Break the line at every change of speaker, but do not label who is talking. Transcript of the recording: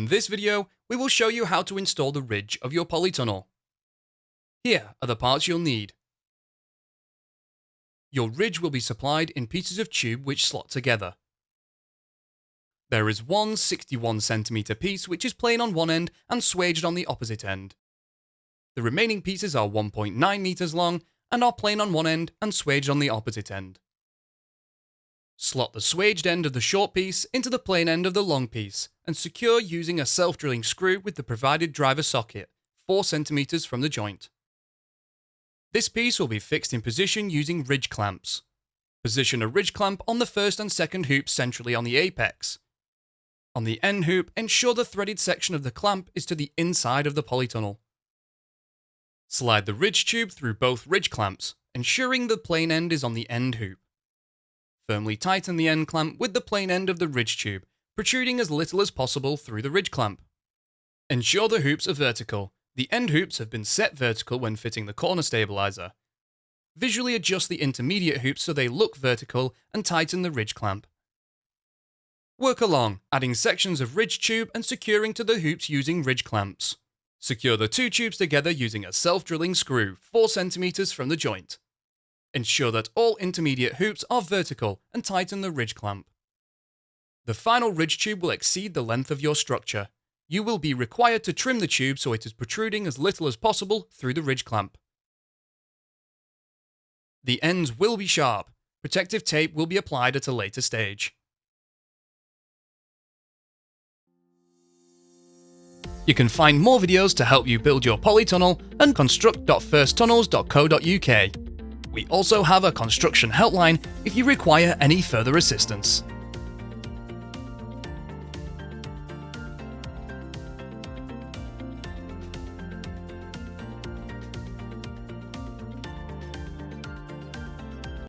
In this video, we will show you how to install the ridge of your polytunnel. Here are the parts you'll need. Your ridge will be supplied in pieces of tube which slot together. There is one 61cm piece which is plain on one end and swaged on the opposite end. The remaining pieces are 1.9 meters long and are plain on one end and swaged on the opposite end. Slot the swaged end of the short piece into the plain end of the long piece and secure using a self-drilling screw with the provided driver socket, 4 cm from the joint. This piece will be fixed in position using ridge clamps. Position a ridge clamp on the first and second hoops centrally on the apex. On the end hoop, ensure the threaded section of the clamp is to the inside of the polytunnel. Slide the ridge tube through both ridge clamps, ensuring the plain end is on the end hoop. Firmly tighten the end clamp with the plain end of the ridge tube, protruding as little as possible through the ridge clamp. Ensure the hoops are vertical. The end hoops have been set vertical when fitting the corner stabilizer. Visually adjust the intermediate hoops so they look vertical and tighten the ridge clamp. Work along, adding sections of ridge tube and securing to the hoops using ridge clamps. Secure the two tubes together using a self-drilling screw 4 cm from the joint. Ensure that all intermediate hoops are vertical and tighten the ridge clamp. The final ridge tube will exceed the length of your structure. You will be required to trim the tube so it is protruding as little as possible through the ridge clamp. The ends will be sharp. Protective tape will be applied at a later stage. You can find more videos to help you build your polytunnel at construct.firsttunnels.co.uk. We also have a construction helpline if you require any further assistance.